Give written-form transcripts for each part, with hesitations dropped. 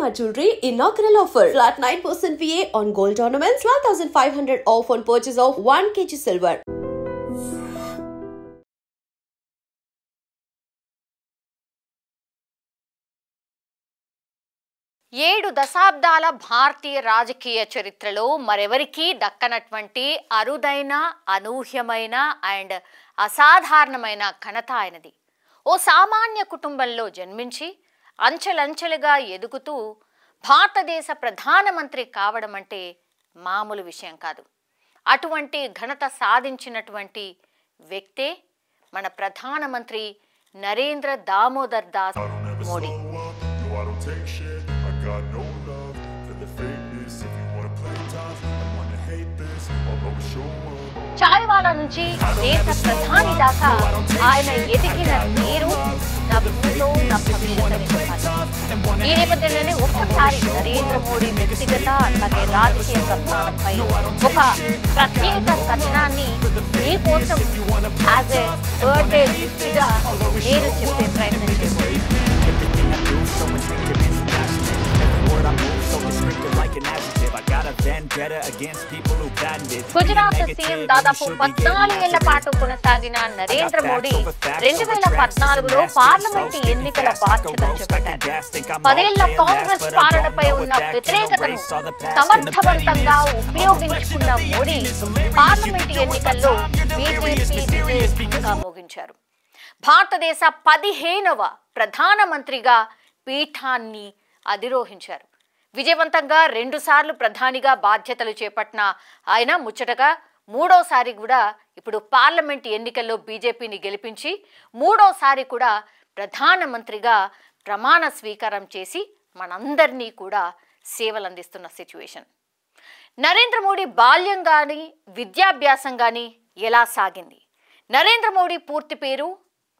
Shalimar Jewelry inaugural offer. Flat 9% VA on gold ornaments, 12,500 off on purchase of 1 kg silver. ఏడు దశాబ్దాల భారతీయ రాజకీయ చరిత్రలో మరెవరికీ దక్కనటువంటి అరుదైన అనూహ్యమైన అండ్ అసాధారణమైన ఘనత ఆయనది. ఓ సామాన్య కుటుంబంలో జన్మించి అంచెలంచెలుగా ఎదుగుతూ భారతదేశ ప్రధానమంత్రి కావడం అంటే మామూలు విషయం కాదు. అటువంటి ఘనత సాధించినటువంటి వ్యక్తే మన ప్రధానమంత్రి Narendra Damodar Das Modi. Got no love for the fakeness. If you wanna play tough and wanna hate this, I'll always show up. Chaiwala నుంచి దేశ ప్రధాని దాకా ఆయన ఎదిగిన తీరు నవ్వుతో ఈ నేపథ్యంలోనే ఒక్కసారి నరేంద్ర మోడీ వ్యక్తిగత అలాగే రాజకీయ ప్రస్థానంపై ఒక ప్రత్యేక కథనాన్ని మీకోసం యాజ్ ఏ బర్త్డే గిఫ్ట్గా నేను చెప్పే ప్రయత్నం చేశాను. గుజరాత్ సీఎం దాదాపు 14 ఏళ్ల పాటు కొనసాగిన నరేంద్ర మోడీ 2014లో పార్లమెంటు ఎన్నికల బాధ్యతలు చేపట్టారు. 10 ఏళ్ల కాంగ్రెస్ పాలనపై ఉన్న వ్యతిరేకతను సమర్థవంతంగా ఉపయోగించుకున్న మోడీ పార్లమెంటు ఎన్నికల్లో బీజేపీగా మోగించారు. భారతదేశ 15వ ప్రధానమంత్రిగా పీఠాన్ని అధిరోహించారు. విజయవంతంగా 2 సార్లు ప్రధానిగా బాధ్యతలు చేపట్టిన ఆయన ముచ్చటగా 3వసారి కూడా ఇప్పుడు పార్లమెంట్ ఎన్నికల్లో బీజేపీని గెలిపించి 3వసారి కూడా ప్రధానమంత్రిగా ప్రమాణ స్వీకారం చేసి మనందరినీ కూడా సేవలు అందిస్తున్న సిచ్యువేషన్. నరేంద్ర మోడీ బాల్యం కానీ విద్యాభ్యాసం కానీ ఎలా సాగింది? నరేంద్ర మోడీ పూర్తి పేరు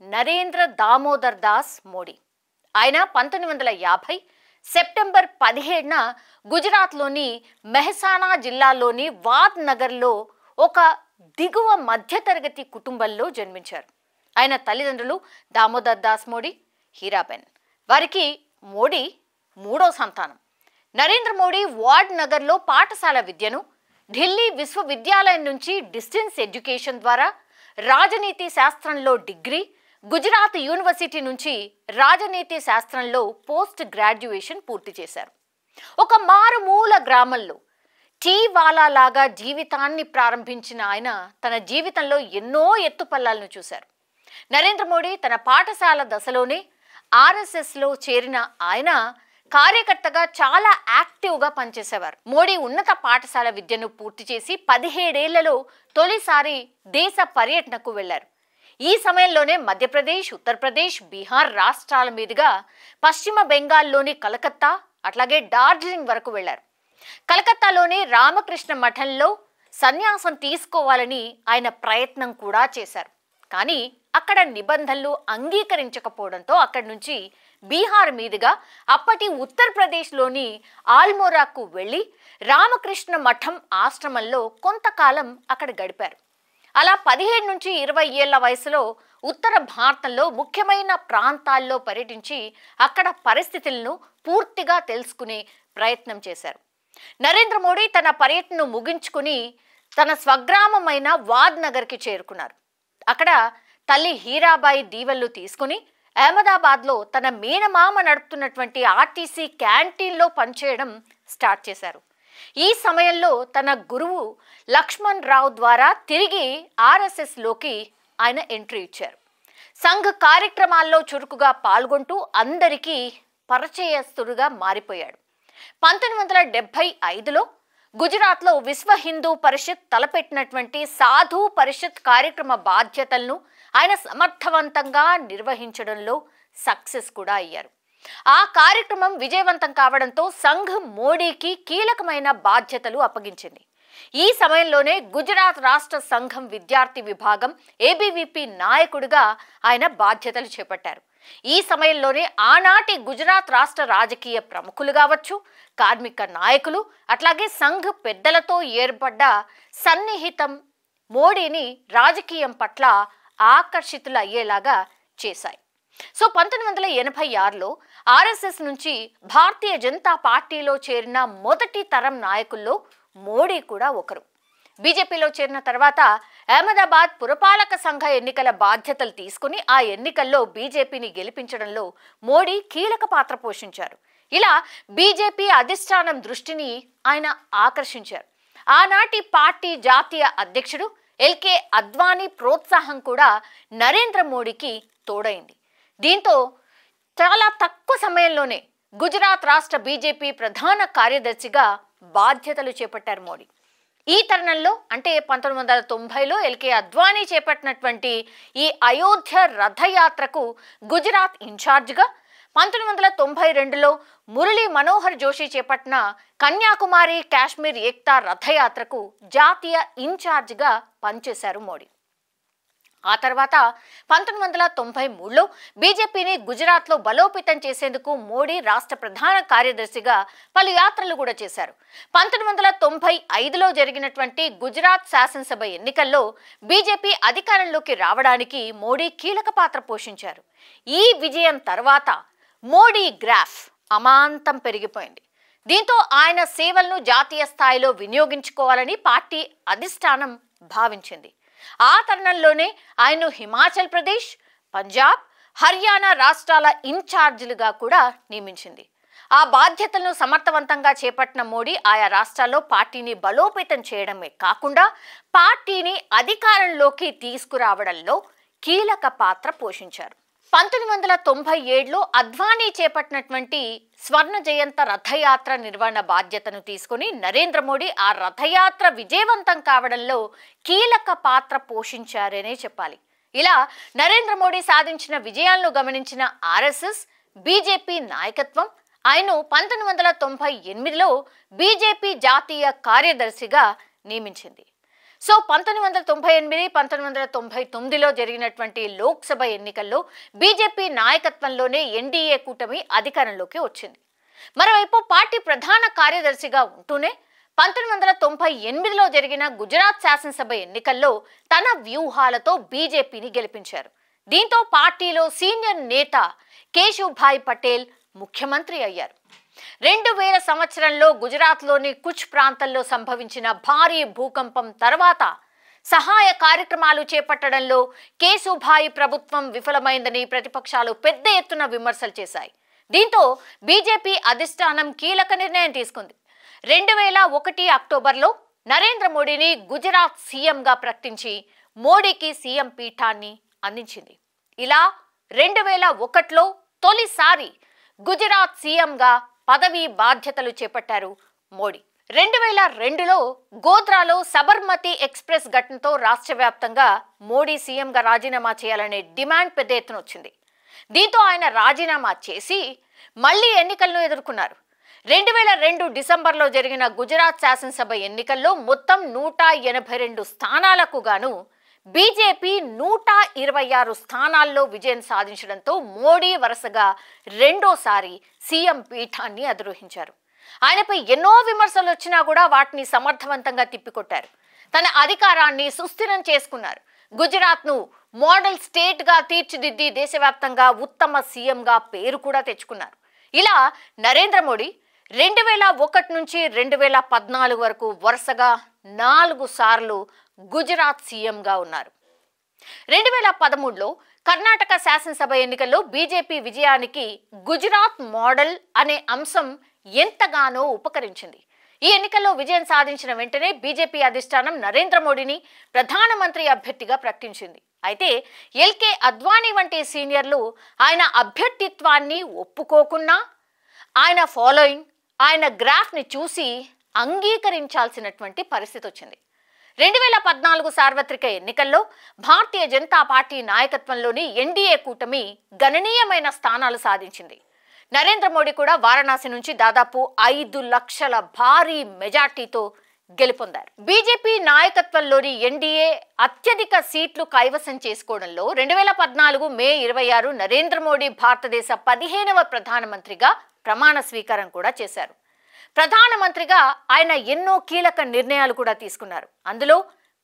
నరేంద్ర దామోదర్ దాస్ మోడీ. ఆయన 1950 సెప్టెంబర్ 17న గుజరాత్లోని మెహసానా జిల్లాలోని వాద్ నగర్లో ఒక దిగువ మధ్యతరగతి కుటుంబంలో జన్మించారు. ఆయన తల్లిదండ్రులు దామోదర్ దాస్ మోడీ, హీరాబెన్. వారికి మోడీ 3వ సంతానం. నరేంద్ర మోడీ వాడ్ నగర్లో పాఠశాల విద్యను, ఢిల్లీ విశ్వవిద్యాలయం నుంచి డిస్టెన్స్ ఎడ్యుకేషన్ ద్వారా రాజనీతి శాస్త్రంలో డిగ్రీ, గుజరాత్ యూనివర్సిటీ నుంచి రాజనీతి శాస్త్రంలో పోస్ట్ గ్రాడ్యుయేషన్ పూర్తి చేశారు. ఒక మారుమూల గ్రామంలో టీ వాలా లాగా జీవితాన్ని ప్రారంభించిన ఆయన తన జీవితంలో ఎన్నో ఎత్తుపల్లాలను చూశారు. నరేంద్ర మోడీ తన పాఠశాల దశలోనే ఆర్ఎస్ఎస్లో చేరిన ఆయన కార్యకర్తగా చాలా యాక్టివ్గా పనిచేసేవారు. మోడీ ఉన్నత పాఠశాల విద్యను పూర్తి చేసి 17 ఏళ్లలో తొలిసారి దేశ పర్యటనకు వెళ్లారు. ఈ సమయంలోనే మధ్యప్రదేశ్, ఉత్తరప్రదేశ్, బీహార్ రాష్ట్రాల మీదుగా పశ్చిమ బెంగాల్లోని కలకత్తా అట్లాగే డార్జిలింగ్ వరకు వెళ్లారు. కలకత్తాలోని రామకృష్ణ మఠంలో సన్యాసం తీసుకోవాలని ఆయన ప్రయత్నం కూడా చేశారు. కానీ అక్కడ నిబంధనలు అంగీకరించకపోవడంతో అక్కడి నుంచి బీహార్ మీదుగా అప్పటి ఉత్తరప్రదేశ్లోని ఆల్మోరాకు వెళ్ళి రామకృష్ణ మఠం ఆశ్రమంలో కొంతకాలం అక్కడ గడిపారు. అలా 17 నుంచి 20 ఏళ్ల వయసులో ఉత్తర భారతంలో ముఖ్యమైన ప్రాంతాల్లో పర్యటించి అక్కడ పరిస్థితులను పూర్తిగా తెలుసుకునే ప్రయత్నం చేశారు. నరేంద్ర మోడీ తన పర్యటనను ముగించుకుని తన స్వగ్రామమైన వాద్ నగర్కి చేరుకున్నారు. అక్కడ తల్లి హీరాబాయి దీవెనలు తీసుకుని అహ్మదాబాద్లో తన మేనమామ నడుపుతున్నటువంటి ఆర్టీసీ క్యాంటీన్లో పనిచేయడం స్టార్ట్ చేశారు. ఈ సమయంలో తన గురువు లక్ష్మణ్ రావు ద్వారా తిరిగి ఆర్ఎస్ఎస్లోకి ఆయన ఎంట్రీ ఇచ్చారు. సంఘ్ కార్యక్రమాల్లో చురుకుగా పాల్గొంటూ అందరికీ పరిచయస్తుడుగా మారిపోయాడు. 1975లో గుజరాత్లో విశ్వ హిందూ పరిషత్ తలపెట్టినటువంటి సాధు పరిషత్ కార్యక్రమ బాధ్యతలను ఆయన సమర్థవంతంగా నిర్వహించడంలో సక్సెస్ కూడా అయ్యారు. ఆ కార్యక్రమం విజయవంతం కావడంతో సంఘ్ మోడీకి కీలకమైన బాధ్యతలు అప్పగించింది. ఈ సమయంలోనే గుజరాత్ రాష్ట్ర సంఘం విద్యార్థి విభాగం ఏబీవీపీ నాయకుడిగా ఆయన బాధ్యతలు చేపట్టారు. ఈ సమయంలోనే ఆనాటి గుజరాత్ రాష్ట్ర రాజకీయ ప్రముఖులు కావచ్చు, కార్మిక నాయకులు అట్లాగే సంఘ్ పెద్దలతో ఏర్పడ్డ సన్నిహితం మోడీని రాజకీయం పట్ల ఆకర్షితులయ్యేలాగా చేశాయి. సో 1986లో ఆర్ఎస్ఎస్ నుంచి భారతీయ జనతా పార్టీలో చేరిన మొదటి తరం నాయకుల్లో మోడీ కూడా ఒకరు. బీజేపీలో చేరిన తర్వాత అహ్మదాబాద్ పురపాలక సంఘ ఎన్నికల బాధ్యతలు తీసుకుని ఆ ఎన్నికల్లో బీజేపీని గెలిపించడంలో మోడీ కీలక పాత్ర పోషించారు. ఇలా బీజేపీ అధిష్టానం దృష్టిని ఆయన ఆకర్షించారు. ఆనాటి పార్టీ జాతీయ అధ్యక్షుడు ఎల్కే అద్వానీ ప్రోత్సాహం కూడా నరేంద్ర మోడీకి తోడైంది. దీంతో చాలా తక్కువ సమయంలోనే గుజరాత్ రాష్ట్ర బీజేపీ ప్రధాన కార్యదర్శిగా బాధ్యతలు చేపట్టారు మోడీ. ఈ తరుణంలో అంటే 1990లో ఎల్కే అద్వానీ చేపట్టినటువంటి ఈ అయోధ్య రథయాత్రకు గుజరాత్ ఇన్ఛార్జిగా, 1992లో మురళీ మనోహర్ జోషి చేపట్టిన కన్యాకుమారి కాశ్మీర్ ఏక్తా రథయాత్రకు జాతీయ ఇన్ఛార్జిగా పనిచేశారు మోడీ. ఆ తర్వాత 1993లో బీజేపీని గుజరాత్లో బలోపేతం చేసేందుకు మోడీ రాష్ట్ర ప్రధాన కార్యదర్శిగా పలు యాత్రలు కూడా చేశారు. 1995లో జరిగినటువంటి గుజరాత్ శాసనసభ ఎన్నికల్లో బీజేపీ అధికారంలోకి రావడానికి మోడీ కీలక పాత్ర పోషించారు. ఈ విజయం తర్వాత మోడీ గ్రాఫ్ అమాంతం పెరిగిపోయింది. దీంతో ఆయన సేవలను జాతీయ స్థాయిలో వినియోగించుకోవాలని పార్టీ అధిష్టానం భావించింది. ఆ తరుణంలోనే ఆయన్ను హిమాచల్ ప్రదేశ్, పంజాబ్, హర్యానా రాష్ట్రాల ఇన్ఛార్జీలుగా కూడా నియమించింది. ఆ బాధ్యతలను సమర్థవంతంగా చేపట్టిన మోడీ ఆయా రాష్ట్రాల్లో పార్టీని బలోపేతం చేయడమే కాకుండా పార్టీని అధికారంలోకి తీసుకురావడంలో కీలక పాత్ర పోషించారు. 1997లో అద్వానీ చేపట్టినటువంటి స్వర్ణ జయంత రథయాత్ర నిర్వహణ బాధ్యతను తీసుకుని నరేంద్ర మోడీ ఆ రథయాత్ర విజయవంతం కావడంలో కీలక పాత్ర పోషించారనే చెప్పాలి. ఇలా నరేంద్ర మోడీ సాధించిన విజయాలను గమనించిన ఆర్ఎస్ఎస్, బీజేపీ నాయకత్వం ఆయన్ను 1998లో బీజేపీ జాతీయ కార్యదర్శిగా నియమించింది. సో 1998, 1999లో జరిగినటువంటి లోక్సభ ఎన్నికల్లో బీజేపీ నాయకత్వంలోనే ఎన్డీఏ కూటమి అధికారంలోకి వచ్చింది. మరోవైపు పార్టీ ప్రధాన కార్యదర్శిగా ఉంటూనే 1998లో జరిగిన గుజరాత్ శాసనసభ ఎన్నికల్లో తన వ్యూహాలతో బీజేపీని గెలిపించారు. దీంతో పార్టీలో సీనియర్ నేత కేశుభాయ్ పటేల్ ముఖ్యమంత్రి అయ్యారు. 2000 సంవత్సరంలో గుజరాత్లోని కుచ్ ప్రాంతంలో సంభవించిన భారీ భూకంపం తర్వాత సహాయ కార్యక్రమాలు చేపట్టడంలో కేశుభాయ్ ప్రభుత్వం విఫలమైందని ప్రతిపక్షాలు పెద్ద ఎత్తున విమర్శలు చేశాయి. దీంతో బీజేపీ అధిష్టానం కీలక నిర్ణయం తీసుకుంది. 2001 అక్టోబర్లో నరేంద్ర మోడీని గుజరాత్ సీఎంగా ప్రకటించి మోడీకి సీఎం పీఠాన్ని అందించింది. ఇలా 2001లో తొలిసారి గుజరాత్ సీఎంగా పదవీ బాధ్యతలు చేపట్టారు మోడీ. 2002లో గోధ్రాలో సబర్మతి ఎక్స్ప్రెస్ ఘటనతో రాష్ట్ర వ్యాప్తంగా మోడీ సీఎంగా రాజీనామా చేయాలనే డిమాండ్ పెద్ద ఎత్తున వచ్చింది. దీంతో ఆయన రాజీనామా చేసి మళ్లీ ఎన్నికలను ఎదుర్కొన్నారు. 2002 డిసెంబర్లో జరిగిన గుజరాత్ శాసనసభ ఎన్నికల్లో మొత్తం 182 స్థానాలకు గాను బీజేపీ 126 స్థానాల్లో విజయం సాధించడంతో మోడీ వరుసగా రెండోసారి సీఎం పీఠాన్ని అధిరోహించారు. ఆయనపై ఎన్నో విమర్శలు వచ్చినా కూడా వాటిని సమర్థవంతంగా తిప్పికొట్టారు. తన అధికారాన్ని సుస్థిరం చేసుకున్నారు. గుజరాత్ను మోడల్ స్టేట్గా తీర్చిదిద్ది దేశవ్యాప్తంగా ఉత్తమ సీఎంగా పేరు కూడా తెచ్చుకున్నారు. ఇలా నరేంద్ర మోడీ 2001 నుంచి 2014 వరకు వరుసగా 4 సార్లు గుజరాత్ సీఎంగా ఉన్నారు. 2013లో కర్ణాటక శాసనసభ ఎన్నికల్లో బీజేపీ విజయానికి గుజరాత్ మోడల్ అనే అంశం ఎంతగానో ఉపకరించింది. ఈ ఎన్నికల్లో విజయం సాధించిన వెంటనే బీజేపీ అధిష్టానం నరేంద్ర మోడీని ప్రధానమంత్రి అభ్యర్థిగా ప్రకటించింది. అయితే ఎల్కే అద్వానీ వంటి సీనియర్లు ఆయన అభ్యర్థిత్వాన్ని ఒప్పుకోకున్నా ఆయన ఫాలోయింగ్, ఆయన గ్రాఫ్ని చూసి అంగీకరించాల్సినటువంటి పరిస్థితి వచ్చింది. 2014 సార్వత్రిక ఎన్నికల్లో భారతీయ జనతా పార్టీ నాయకత్వంలోని ఎన్డీఏ కూటమి గణనీయమైన స్థానాలు సాధించింది. నరేంద్ర మోడీ కూడా వారణాసి నుంచి దాదాపు 5 లక్షల భారీ మెజార్టీతో గెలుపొందారు. బీజేపీ నాయకత్వంలోని ఎన్డీఏ అత్యధిక సీట్లు కైవసం చేసుకోవడంలో 2014 మే 26 నరేంద్ర మోడీ భారతదేశ 15వ ప్రధానమంత్రిగా ప్రమాణ స్వీకారం కూడా చేశారు. ప్రధానమంత్రిగా ఆయన ఎన్నో కీలక నిర్ణయాలు కూడా తీసుకున్నారు. అందులో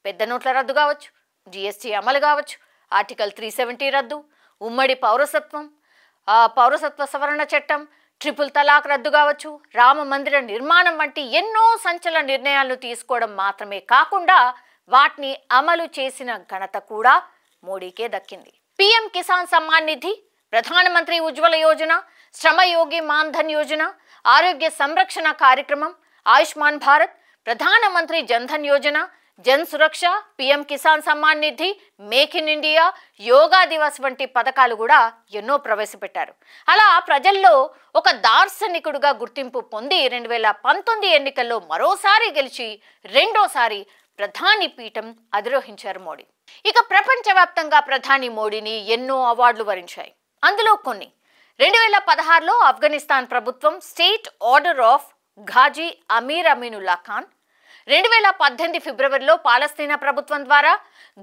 పెద్ద నోట్ల రద్దు కావచ్చు, జీఎస్టీ అమలు కావచ్చు, ఆర్టికల్ 370 రద్దు, ఉమ్మడి పౌరసత్వం, పౌరసత్వ సవరణ చట్టం, ట్రిపుల్ తలాక్ రద్దు కావచ్చు, రామ మందిర నిర్మాణం వంటి ఎన్నో సంచలన నిర్ణయాలను తీసుకోవడం మాత్రమే కాకుండా వాటిని అమలు చేసిన ఘనత కూడా మోడీకే దక్కింది. పీఎం కిసాన్ సమ్మాన్ నిధి, ప్రధానమంత్రి ఉజ్వల యోజన, శ్రమయోగి మాన్ధన్ యోజన, ఆరోగ్య సంరక్షణ కార్యక్రమం, Ayushman Bharat, Pradhan Mantri Jan Dhan Yojana, Jan Suraksha, PM Kisan Samman Nidhi, make in India, Yoga Divas వంటి పథకాలు కూడా ఎన్నో ప్రవేశపెట్టారు. అలా ప్రజల్లో ఒక దార్శనికుడుగా గుర్తింపు పొంది 2019 ఎన్నికల్లో మరోసారి గెలిచి రెండోసారి ప్రధాని పీఠం అధిరోహించారు మోడీ. ఇక ప్రపంచవ్యాప్తంగా ప్రధాని మోడీని ఎన్నో అవార్డులు వరించాయి. అందులో కొన్ని 2016లో ఆఫ్ఘనిస్తాన్ ప్రభుత్వం state order of Ghazi Amir Amanullah Khan, 2018 ఫిబ్రవరిలో పాలస్తీనా ప్రభుత్వం ద్వారా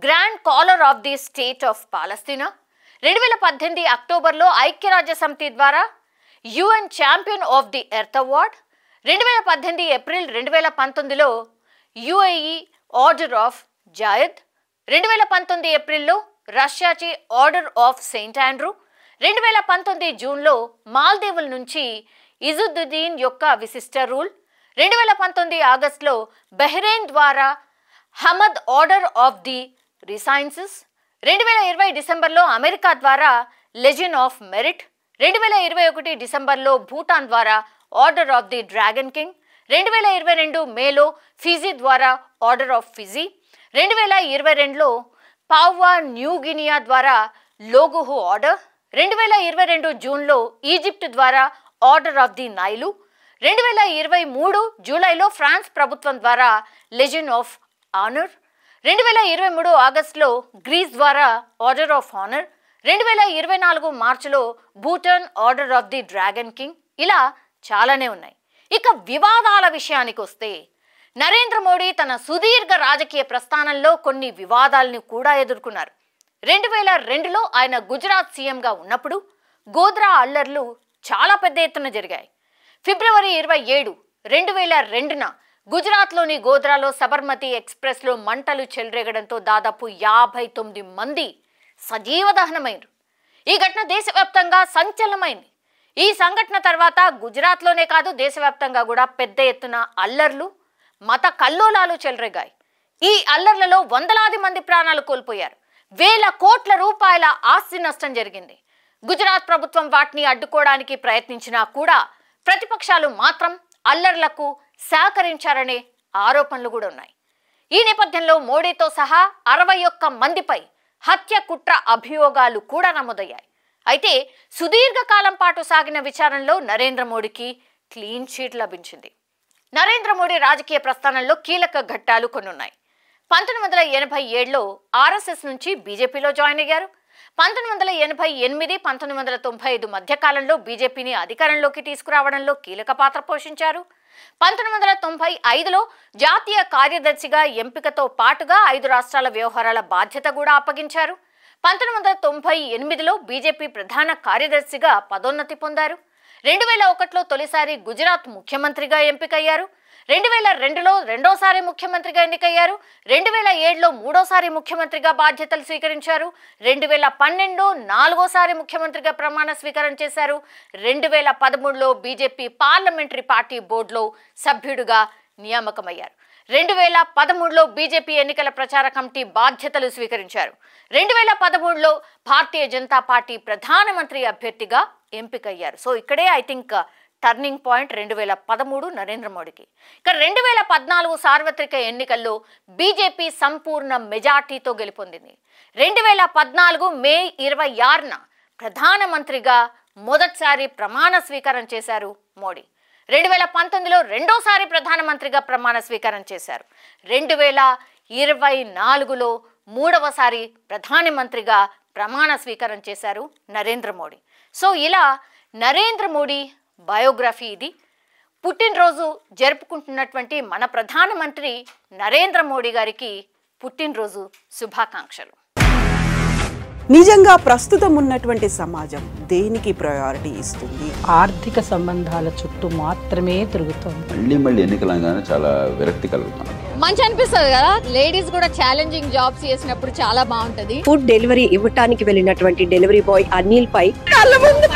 grand collar of the state of పాలస్తీనా, 2018 అక్టోబర్లో ఐక్యరాజ్య సమితి ద్వారా UN champion of the Earth award, 2018 April 2019లో యుఏఈ ఆర్డర్ ఆఫ్ జాయద్, 2019 ఏప్రిల్లో రష్యాచే ఆర్డర్ ఆఫ్ సెయింట్ ఆండ్రూ, 2019 జూన్లో మాల్దీవుల నుంచి ఇజుద్దీన్ యొక్క విశిష్ట రూల్, 2019 ఆగస్టులో బహ్రెయిన్ ద్వారా హమద్ ఆర్డర్ ఆఫ్ ది రిసైన్సెస్, 2020 డిసెంబర్లో అమెరికా ద్వారా లెజెండ్ ఆఫ్ మెరిట్, 2021 డిసెంబర్లో భూటాన్ ద్వారా order of the dragon king, 2022 మేలో ఫిజీ ద్వారా ఆర్డర్ ఆఫ్ ఫిజీ, 2022లో పాపువా న్యూ గినియా ద్వారా లోగుహు ఆర్డర్, 2022 జూన్లో ఈజిప్ట్ ద్వారా ఆర్డర్ ఆఫ్ ది నైలు, 2023 జూలైలో ఫ్రాన్స్ ప్రభుత్వం ద్వారా లెజెండ్ ఆఫ్ ఆనర్, 2023 ఆగస్టులో గ్రీస్ ద్వారా ఆర్డర్ ఆఫ్ ఆనర్, 2024 మార్చిలో Bhutan order of the dragon king. ఇలా చాలానే ఉన్నాయి. ఇక వివాదాల విషయానికి వస్తే నరేంద్ర మోడీ తన సుదీర్ఘ రాజకీయ ప్రస్థానంలో కొన్ని వివాదాలను కూడా ఎదుర్కొన్నారు. 2002లో ఆయన గుజరాత్ సీఎంగా ఉన్నప్పుడు గోద్రా అల్లర్లు చాలా పెద్ద ఎత్తున జరిగాయి. ఫిబ్రవరి 27, 2002న గుజరాత్లోని గోద్రాలో సబర్మతి ఎక్స్ప్రెస్లో మంటలు చెలరేగడంతో దాదాపు 59 మంది సజీవ దహనమైనరు. ఈ ఘటన దేశవ్యాప్తంగా సంచలనమైంది. ఈ సంఘటన తర్వాత గుజరాత్లోనే కాదు దేశవ్యాప్తంగా కూడా పెద్ద ఎత్తున అల్లర్లు, మత కల్లోలాలు చెలరేగాయి. ఈ అల్లర్లలో వందలాది మంది ప్రాణాలు కోల్పోయారు. వేల కోట్ల రూపాయల ఆస్తి నష్టం జరిగింది. గుజరాత్ ప్రభుత్వం వాటిని అడ్డుకోవడానికి ప్రయత్నించినా కూడా ప్రతిపక్షాలు మాత్రం అల్లర్లకు సహకరించారనే ఆరోపణలు కూడా ఉన్నాయి. ఈ నేపథ్యంలో మోడీతో సహా 61 మందిపై హత్య కుట్ర అభియోగాలు కూడా నమోదయ్యాయి. అయితే సుదీర్ఘకాలం పాటు సాగిన విచారణలో నరేంద్ర మోడీకి క్లీన్ చిట్ లభించింది. నరేంద్ర మోడీ రాజకీయ ప్రస్థానంలో కీలక ఘట్టాలు కొన్ని ఉన్నాయి. 1987లో ఆర్ఎస్ఎస్ నుంచి బీజేపీలో జాయిన్ అయ్యారు. 1988, 1995 మధ్యకాలంలో బీజేపీని అధికారంలోకి తీసుకురావడంలో కీలక పాత్ర పోషించారు. 1995లో జాతీయ కార్యదర్శిగా ఎంపికతో పాటుగా 5 రాష్ట్రాల వ్యవహారాల బాధ్యత కూడా అప్పగించారు. 1998లో బీజేపీ ప్రధాన కార్యదర్శిగా పదోన్నతి పొందారు. 2001లో తొలిసారి గుజరాత్ ముఖ్యమంత్రిగా ఎంపికయ్యారు. 2002లో రెండోసారి ముఖ్యమంత్రిగా ఎన్నికయ్యారు. 2007లో మూడోసారి ముఖ్యమంత్రిగా బాధ్యతలు స్వీకరించారు. 2012లో నాలుగోసారి ముఖ్యమంత్రిగా ప్రమాణ స్వీకారం చేశారు. 2013లో బీజేపీ పార్లమెంటరీ పార్టీ బోర్డులో సభ్యుడిగా నియామకమయ్యారు. 2013లో బీజేపీ ఎన్నికల ప్రచార కమిటీ బాధ్యతలు స్వీకరించారు. 2013లో భారతీయ జనతా పార్టీ ప్రధానమంత్రి అభ్యర్థిగా ఎంపికయ్యారు. సో ఇక్కడే I think turning point 2013 Narendra మోడీకి. ఇక 2014 సార్వత్రిక ఎన్నికల్లో బీజేపీ సంపూర్ణ మెజార్టీతో గెలుపొందింది. 2014 మే 26న ప్రధానమంత్రిగా మొదటిసారి ప్రమాణ స్వీకారం చేశారు మోడీ. 2019లో రెండోసారి ప్రధానమంత్రిగా ప్రమాణ స్వీకారం చేశారు. 2024లో మూడవసారి ప్రధానమంత్రిగా ప్రమాణ స్వీకారం చేశారు నరేంద్ర మోడీ. సో ఇలా నరేంద్ర మోడీ బయోగ్రఫీ ఇది. పుట్టినరోజు జరుపుకుంటున్నటువంటి మన ప్రధానమంత్రి నరేంద్ర మోడీ గారికి పుట్టినరోజు శుభాకాంక్షలు. నిజంగా ప్రస్తుతం ఉన్నటువంటి సమాజం దేనికి ప్రయారిటీ ఇస్తుంది? ఆర్థిక సంబంధాల చుట్టూ మాత్రమే తిరుగుతోంది. మళ్ళీ ఎన్నికలంగానే చాలా విరక్తి కలుగుతాను. మంచి అనిపిస్తుంది కదా. లేడీస్ కూడా ఛాలెంజింగ్ జాబ్స్ చేసినప్పుడు చాలా బాగుంటది. ఫుడ్ డెలివరీ ఇవ్వటానికి వెళ్ళినటువంటి డెలివరీ బాయ్ అనిల్ పై కళ్ళ ముందు